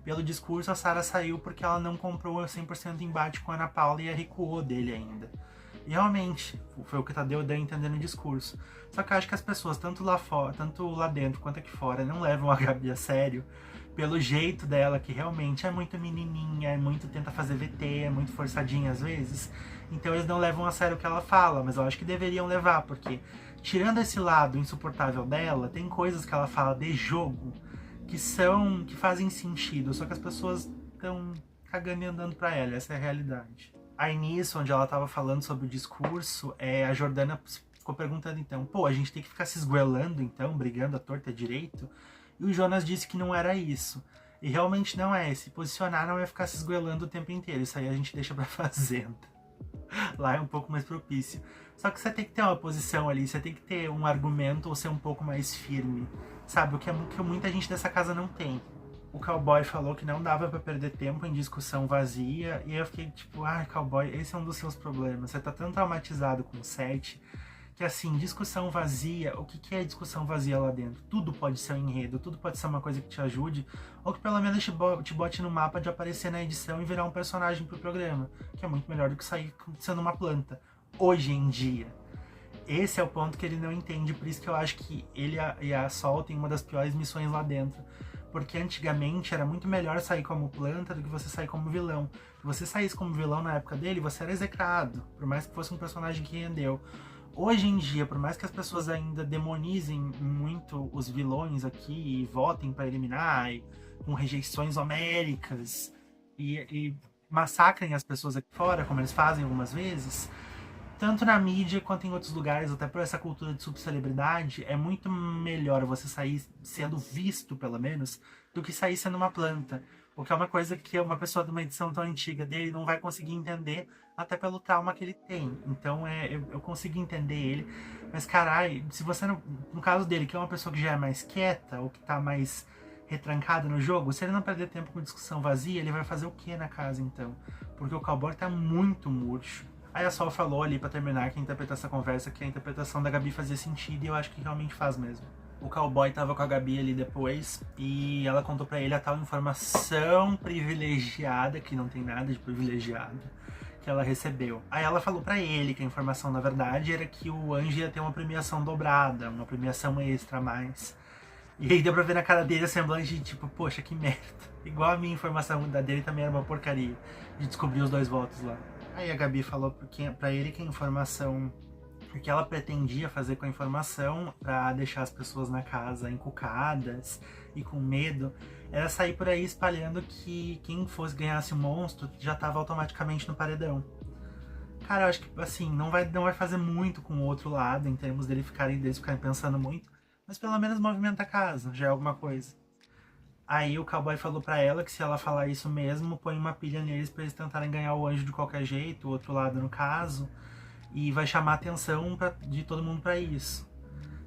Pelo discurso, a Sarah saiu porque ela não comprou 100% embate com a Ana Paula e recuou dele ainda. E realmente, foi o que Tadeu deu a entender no discurso. Só que eu acho que as pessoas, tanto lá fora, tanto lá dentro quanto aqui fora, não levam a Gabi a sério pelo jeito dela, que realmente é muito menininha, é muito tenta fazer VT, é muito forçadinha às vezes. Então eles não levam a sério o que ela fala, mas eu acho que deveriam levar, porque tirando esse lado insuportável dela, tem coisas que ela fala de jogo que fazem sentido, só que as pessoas estão cagando e andando pra ela, essa é a realidade. Aí nisso, onde ela tava falando sobre o discurso, a Jordana ficou perguntando então, pô, a gente tem que ficar se esgoelando então, brigando à torta e à direito? E o Jonas disse que não era isso. E realmente não é, se posicionar não é ficar se esgoelando o tempo inteiro, isso aí a gente deixa pra fazenda. Lá é um pouco mais propício. Só que você tem que ter uma posição ali, você tem que ter um argumento ou ser um pouco mais firme, sabe? O que muita gente dessa casa não tem. O cowboy falou que não dava pra perder tempo em discussão vazia, e eu fiquei tipo, cowboy, esse é um dos seus problemas. Você tá tão traumatizado com o set, que assim, discussão vazia, o que é discussão vazia lá dentro? Tudo pode ser um enredo, tudo pode ser uma coisa que te ajude, ou que pelo menos te bote no mapa de aparecer na edição e virar um personagem pro programa, que é muito melhor do que sair sendo uma planta, hoje em dia. Esse é o ponto que ele não entende, por isso que eu acho que ele e a Sol têm uma das piores missões lá dentro. Porque antigamente era muito melhor sair como planta do que você sair como vilão. Se você saísse como vilão na época dele, você era execrado, por mais que fosse um personagem que rendeu. Hoje em dia, por mais que as pessoas ainda demonizem muito os vilões aqui e votem para eliminar, com rejeições homéricas, e massacrem as pessoas aqui fora, como eles fazem algumas vezes, tanto na mídia quanto em outros lugares, até por essa cultura de subcelebridade, é muito melhor você sair sendo visto, pelo menos, do que sair sendo uma planta. O que é uma coisa que uma pessoa de uma edição tão antiga dele não vai conseguir entender, até pelo trauma que ele tem. Então eu consigo entender ele, mas caralho, se você, no caso dele, que é uma pessoa que já é mais quieta, ou que tá mais retrancada no jogo, se ele não perder tempo com discussão vazia, ele vai fazer o que na casa então? Porque o cowboy tá muito murcho. Aí a Sol falou ali pra terminar que interpretar essa conversa que a interpretação da Gabi fazia sentido e eu acho que realmente faz mesmo. O cowboy tava com a Gabi ali depois e ela contou pra ele a tal informação privilegiada, que não tem nada de privilegiado, que ela recebeu. Aí ela falou pra ele que a informação na verdade era que o Anjo ia ter uma premiação dobrada, uma premiação extra a mais. E aí deu pra ver na cara dele a semblante de tipo, poxa, que merda. Igual a minha informação da dele também era uma porcaria, de descobrir os 2 votos lá. Aí a Gabi falou pra ele que a informação, o que ela pretendia fazer com a informação pra deixar as pessoas na casa encucadas e com medo, era sair por aí espalhando que quem fosse ganhasse o monstro já tava automaticamente no paredão. Cara, eu acho que assim, não vai fazer muito com o outro lado, em termos deles ficarem pensando muito, mas pelo menos movimenta a casa, já é alguma coisa. Aí o cowboy falou pra ela que se ela falar isso mesmo, põe uma pilha neles pra eles tentarem ganhar o anjo de qualquer jeito, o outro lado no caso, e vai chamar a atenção de todo mundo pra isso.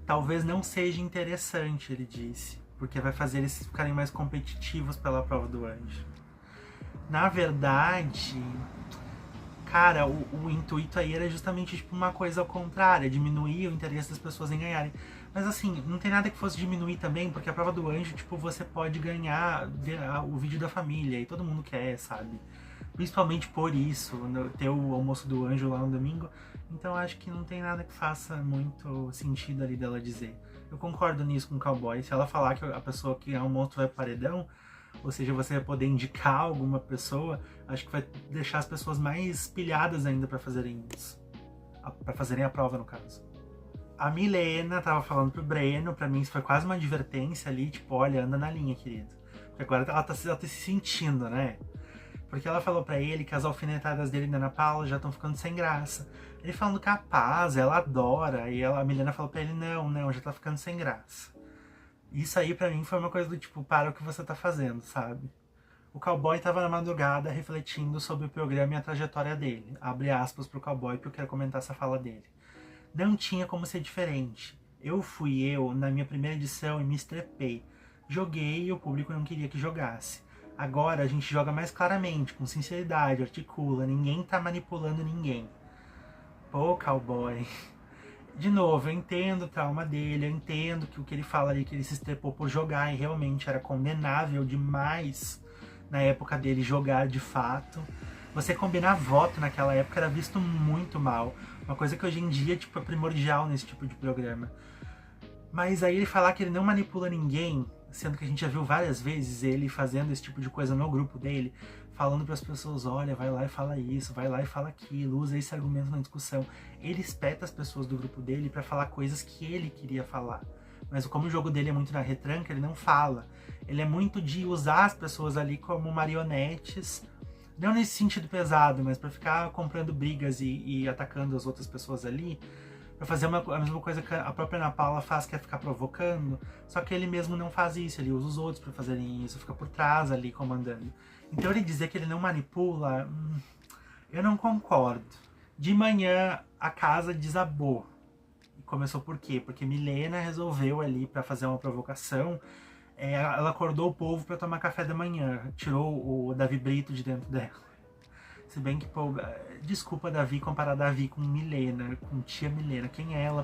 Talvez não seja interessante, ele disse, porque vai fazer eles ficarem mais competitivos pela prova do anjo. Na verdade, cara, o intuito aí era justamente tipo uma coisa ao contrário, diminuir o interesse das pessoas em ganharem. Mas assim, não tem nada que fosse diminuir também, porque a prova do anjo, tipo, você pode ganhar o vídeo da família, e todo mundo quer, sabe? Principalmente por isso, ter o almoço do anjo lá no domingo. Então acho que não tem nada que faça muito sentido ali dela dizer. Eu concordo nisso com o cowboy. Se ela falar que a pessoa que é um monstro vai pro paredão, ou seja, você vai poder indicar alguma pessoa, acho que vai deixar as pessoas mais pilhadas ainda pra fazerem isso. Pra fazerem a prova, no caso. A Milena tava falando pro Breno, pra mim isso foi quase uma advertência ali, tipo, olha, anda na linha, querido. Porque agora ela tá se sentindo, né? Porque ela falou pra ele que as alfinetadas dele na Ana Paula já estão ficando sem graça. Ele falando capaz, ela adora, e a Milena falou pra ele, não, já tá ficando sem graça. Isso aí pra mim foi uma coisa do tipo, para o que você tá fazendo, sabe? O cowboy tava na madrugada refletindo sobre o programa e a trajetória dele. Abre aspas pro cowboy, porque eu quero comentar essa fala dele. Não tinha como ser diferente. Eu fui na minha primeira edição e me estrepei. Joguei e o público não queria que jogasse. Agora a gente joga mais claramente, com sinceridade, articula, ninguém tá manipulando ninguém. Pô, cowboy. De novo, eu entendo o trauma dele, eu entendo que o que ele fala ali, que ele se estrepou por jogar e realmente era condenável demais. na época dele, jogar de fato. Você combinar voto naquela época era visto muito mal. Uma coisa que hoje em dia, tipo, é primordial nesse tipo de programa. Mas aí ele falar que ele não manipula ninguém, sendo que a gente já viu várias vezes ele fazendo esse tipo de coisa no grupo dele, falando para as pessoas, olha, vai lá e fala isso, vai lá e fala aquilo, usa esse argumento na discussão. Ele espeta as pessoas do grupo dele para falar coisas que ele queria falar. Mas como o jogo dele é muito na retranca, ele não fala. Ele é muito de usar as pessoas ali como marionetes, não nesse sentido pesado, mas para ficar comprando brigas e atacando as outras pessoas ali, pra fazer a mesma coisa que a própria Ana Paula faz, que é ficar provocando, só que ele mesmo não faz isso, ele usa os outros pra fazerem isso, fica por trás ali comandando. Então ele dizer que ele não manipula, eu não concordo. De manhã a casa desabou. E começou por quê? Porque Milena resolveu ali pra fazer uma provocação, ela acordou o povo pra tomar café da manhã, tirou o Davi Brito de dentro dela. Se bem que, pô, desculpa Davi comparar Davi com Milena, com tia Milena. Quem é ela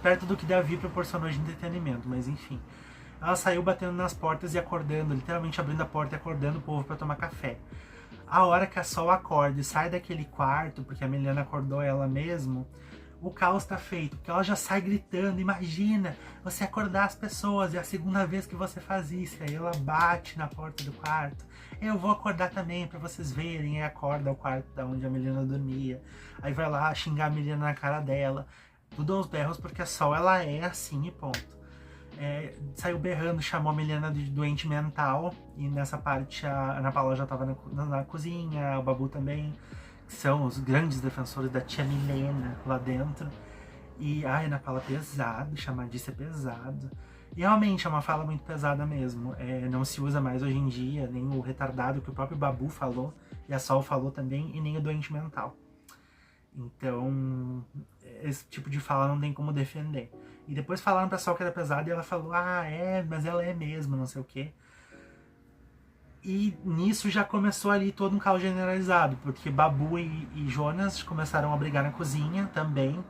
perto do que Davi proporcionou de entretenimento, mas enfim. Ela saiu batendo nas portas e acordando, literalmente abrindo a porta e acordando o povo para tomar café. A hora que a Sol acorda e sai daquele quarto, porque a Milena acordou ela mesmo, o caos tá feito, porque ela já sai gritando, imagina, você acordar as pessoas, é a segunda vez que você faz isso, aí ela bate na porta do quarto, eu vou acordar também pra vocês verem, aí acorda o quarto da onde a Milena dormia, aí vai lá xingar a Milena na cara dela, tudo aos berros, porque a Sol, ela é assim e ponto. Saiu berrando, chamou a Milena de doente mental, e nessa parte a Ana Paula já tava na cozinha, o Babu também, são os grandes defensores da tia Milena lá dentro. E ai, Ana Paula, pesado, chamar disso é pesado. E realmente é uma fala muito pesada mesmo. Não se usa mais hoje em dia, nem o retardado que o próprio Babu falou, e a Sol falou também, e nem o doente mental. Então, esse tipo de fala não tem como defender. E depois falaram pra Sol que era pesado e ela falou, mas ela é mesmo, não sei o quê. E nisso já começou ali todo um caos generalizado, porque Babu e Jonas começaram a brigar na cozinha também.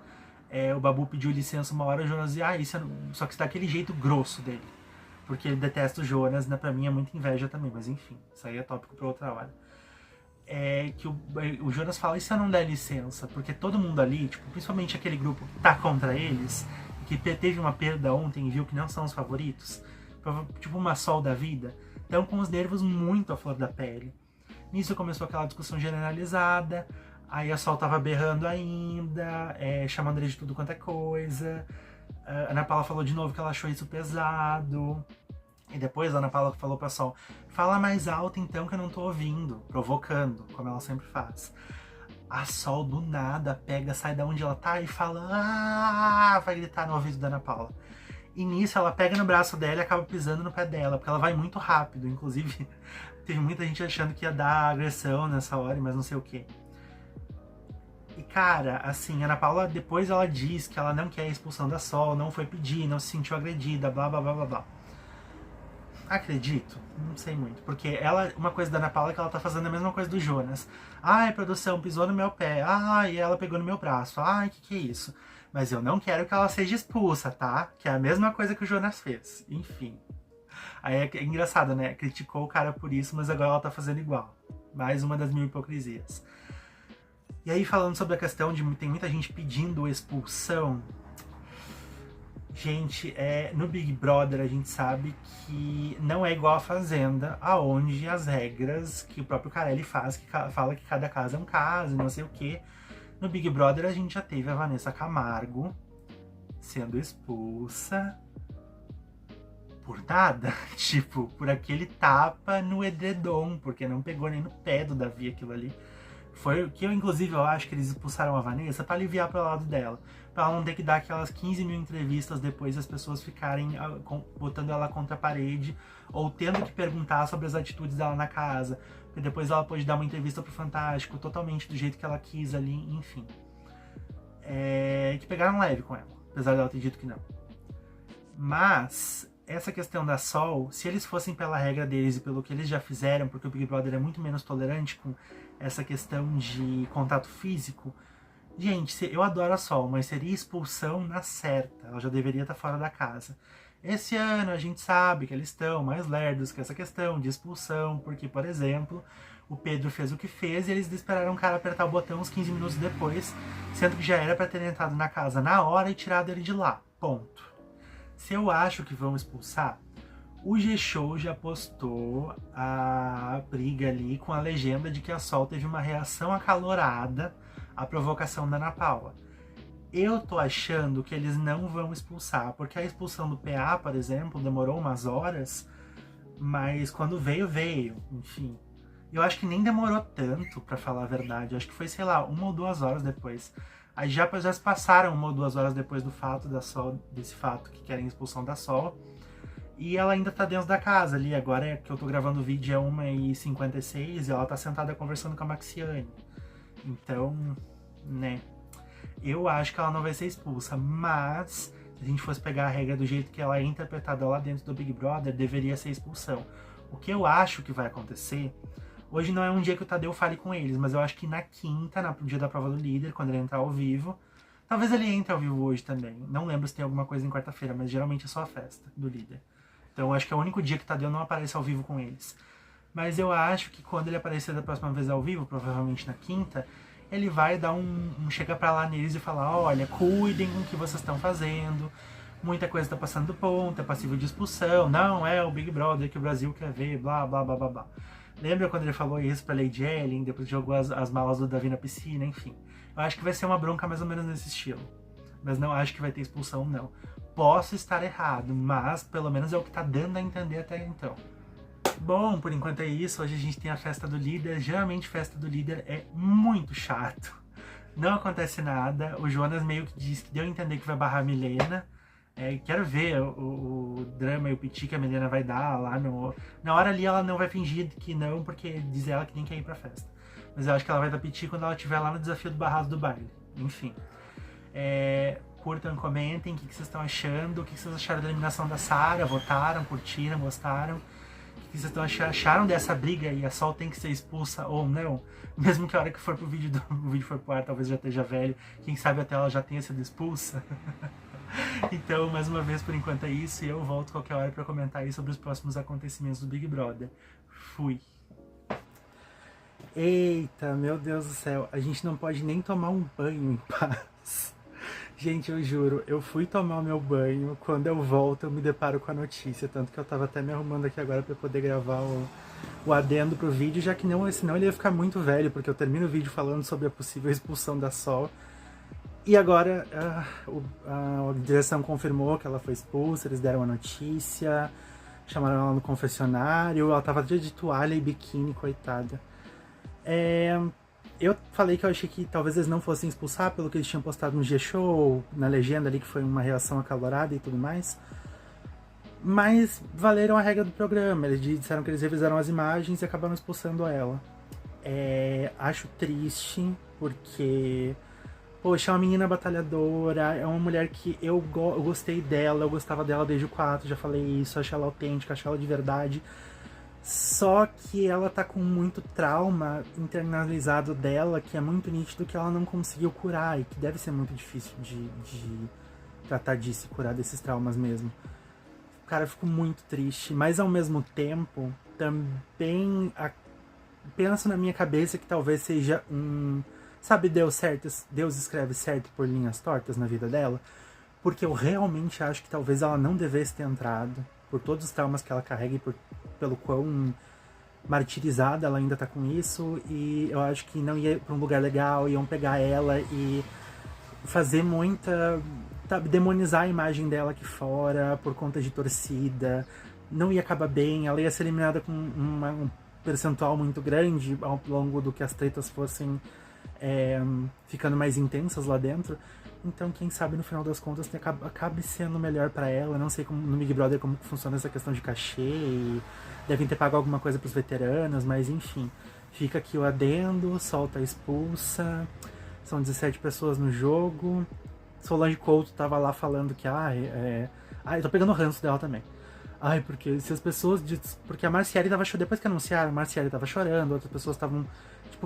O Babu pediu licença uma hora, o Jonas dizia, isso só que está daquele jeito grosso dele. Porque ele detesta o Jonas, né? Pra mim é muita inveja também, mas enfim, isso aí é tópico pra outra hora. Que o Jonas fala, e se eu não der licença? Porque todo mundo ali, tipo, principalmente aquele grupo que tá contra eles, que teve uma perda ontem e viu que não são os favoritos, tipo uma Sol da vida, estão com os nervos muito à flor da pele. Nisso começou aquela discussão generalizada, aí a Sol tava berrando ainda, chamando ele de tudo quanto é coisa. A Ana Paula falou de novo que ela achou isso pesado. E depois a Ana Paula falou pra Sol, fala mais alto então que eu não tô ouvindo, provocando, como ela sempre faz. A Sol do nada pega, sai da onde ela tá e fala, vai gritar no ouvido da Ana Paula. E nisso ela pega no braço dela e acaba pisando no pé dela, porque ela vai muito rápido. Inclusive, teve muita gente achando que ia dar agressão nessa hora, mas não sei o que. E cara, assim, a Ana Paula depois ela diz que ela não quer a expulsão da Sol, não foi pedir, não se sentiu agredida, blá blá blá blá blá. Acredito, não sei muito, porque uma coisa da Ana Paula é que ela tá fazendo a mesma coisa do Jonas. Ai, produção, pisou no meu pé. Ai, ela pegou no meu braço. Ai, que é isso? Mas eu não quero que ela seja expulsa, tá? Que é a mesma coisa que o Jonas fez. Enfim. Aí é engraçado, né? Criticou o cara por isso, mas agora ela tá fazendo igual. Mais uma das mil hipocrisias. E aí, falando sobre a questão de tem muita gente pedindo expulsão. Gente, no Big Brother a gente sabe que não é igual a Fazenda, aonde as regras que o próprio Carelli faz, que fala que cada caso é um caso, não sei o que. No Big Brother a gente já teve a Vanessa Camargo sendo expulsa por nada, tipo, por aquele tapa no edredom, porque não pegou nem no pé do Davi aquilo ali. Foi o que inclusive, eu acho que eles expulsaram a Vanessa pra aliviar pro lado dela. Pra ela não ter que dar aquelas 15 mil entrevistas depois as pessoas ficarem botando ela contra a parede ou tendo que perguntar sobre as atitudes dela na casa. Porque depois ela pode dar uma entrevista pro Fantástico totalmente do jeito que ela quis ali, enfim. Que pegaram leve com ela, apesar dela ter dito que não. Mas essa questão da Sol, se eles fossem pela regra deles e pelo que eles já fizeram, porque o Big Brother é muito menos tolerante com essa questão de contato físico, gente, eu adoro a Sol, mas seria expulsão na certa, ela já deveria estar fora da casa. Esse ano a gente sabe que eles estão mais lerdos com essa questão de expulsão, porque, por exemplo, o Pedro fez o que fez e eles esperaram o cara apertar o botão uns 15 minutos depois, sendo que já era pra ter entrado na casa na hora e tirado ele de lá. Ponto. Se eu acho que vão expulsar, o G-Show já postou a briga ali com a legenda de que a Sol teve uma reação acalorada à provocação da Ana Paula. Eu tô achando que eles não vão expulsar, porque a expulsão do PA, por exemplo, demorou umas horas, mas quando veio, veio, enfim. Eu acho que nem demorou tanto, pra falar a verdade. Eu acho que foi, sei lá, 1 ou 2 horas depois. Aí já se passaram 1 ou 2 horas depois do fato da Sol, desse fato que querem a expulsão da Sol. E ela ainda tá dentro da casa ali. Agora que eu tô gravando o vídeo é 1h56 e ela tá sentada conversando com a Maxiane. Então, né. Eu acho que ela não vai ser expulsa, mas se a gente fosse pegar a regra do jeito que ela é interpretada lá dentro do Big Brother, deveria ser expulsão. O que eu acho que vai acontecer, hoje não é um dia que o Tadeu fale com eles, mas eu acho que na quinta, no dia da prova do líder, quando ele entrar ao vivo, talvez ele entre ao vivo hoje também, não lembro se tem alguma coisa em quarta-feira, mas geralmente é só a festa do líder. Então eu acho que é o único dia que o Tadeu não aparece ao vivo com eles. Mas eu acho que quando ele aparecer da próxima vez ao vivo, provavelmente na quinta, ele vai dar um chega pra lá neles e falar, olha, cuidem com o que vocês estão fazendo, muita coisa tá passando do ponto, é passível de expulsão, não é o Big Brother que o Brasil quer ver, blá, blá, blá, blá, blá. Lembra quando ele falou isso pra Lady Ellen, depois jogou as malas do Davi na piscina, enfim. Eu acho que vai ser uma bronca mais ou menos nesse estilo. Mas não acho que vai ter expulsão, não. Posso estar errado, mas pelo menos é o que tá dando a entender até então. Bom, por enquanto é isso. Hoje a gente tem a festa do líder. Geralmente festa do líder é muito chato. Não acontece nada. O Jonas meio que disse que deu a entender que vai barrar a Milena. Quero ver o drama e o piti que a Milena vai dar lá no... Na hora ali ela não vai fingir que não, porque diz ela que nem quer ir pra festa. Mas eu acho que ela vai dar piti quando ela estiver lá no desafio do barrado do baile. Enfim. Curtam, comentem o que vocês estão achando, o que vocês acharam da eliminação da Sarah, votaram, curtiram, gostaram. O que vocês acharam dessa briga e a Sol tem que ser expulsa ou não? Mesmo que a hora que for pro vídeo, o vídeo for pro ar, talvez já esteja velho, quem sabe até ela já tenha sido expulsa. Então, mais uma vez, por enquanto é isso, e eu volto qualquer hora pra comentar aí sobre os próximos acontecimentos do Big Brother. Fui! Eita, meu Deus do céu, a gente não pode nem tomar um banho em paz. Gente, eu juro, eu fui tomar o meu banho, quando eu volto eu me deparo com a notícia, tanto que eu tava até me arrumando aqui agora pra poder gravar o adendo pro vídeo, já que não, senão ele ia ficar muito velho, porque eu termino o vídeo falando sobre a possível expulsão da Sol. E agora a direção confirmou que ela foi expulsa, eles deram a notícia, chamaram ela no confessionário, ela tava de toalha e biquíni, coitada. Eu falei que eu achei que talvez eles não fossem expulsar pelo que eles tinham postado no G-Show, na legenda ali, que foi uma reação acalorada e tudo mais. Mas valeram a regra do programa, eles disseram que eles revisaram as imagens e acabaram expulsando ela. Acho triste, porque... Poxa, é uma menina batalhadora, é uma mulher que eu gostei dela, eu gostava dela desde o 4, já falei isso, achei ela autêntica, achei ela de verdade. Só que ela tá com muito trauma internalizado dela, que é muito nítido que ela não conseguiu curar, e que deve ser muito difícil de tratar disso, curar desses traumas mesmo. Cara, eu fico muito triste, mas ao mesmo tempo, também penso na minha cabeça que talvez seja sabe, Deus escreve certo por linhas tortas na vida dela? Porque eu realmente acho que talvez ela não devesse ter entrado, por todos os traumas que ela carrega e pelo quão martirizada ela ainda tá com isso, e eu acho que não ia pra um lugar legal, iam pegar ela e fazer muita... Sabe, demonizar a imagem dela aqui fora, por conta de torcida, não ia acabar bem, ela ia ser eliminada com um percentual muito grande ao longo do que as tretas fossem ficando mais intensas lá dentro. Então, quem sabe no final das contas acabe sendo melhor pra ela. Não sei como no Big Brother como funciona essa questão de cachê, e devem ter pago alguma coisa pros veteranos, mas enfim, fica aqui o adendo. Sol tá expulsa, são 17 pessoas no jogo. Solange Couto tava lá falando que eu tô pegando o ranço dela também. Porque se as pessoas... Porque a Marciele tava chorando, depois que anunciaram, a Marciele tava chorando, outras pessoas estavam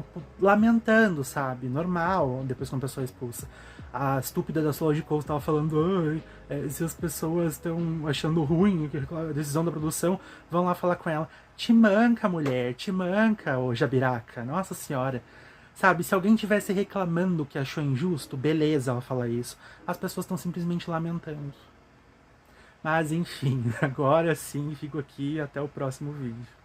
tipo, lamentando, sabe? Normal, depois que uma pessoa é expulsa. A estúpida da Solange Coast tava falando, ai, se as pessoas estão achando ruim a decisão da produção, vão lá falar com ela. Te manca, mulher, te manca, ô Jabiraca, nossa senhora. Sabe, se alguém tivesse reclamando que achou injusto, beleza ela falar isso. As pessoas estão simplesmente lamentando. Mas enfim, agora sim, fico aqui até o próximo vídeo.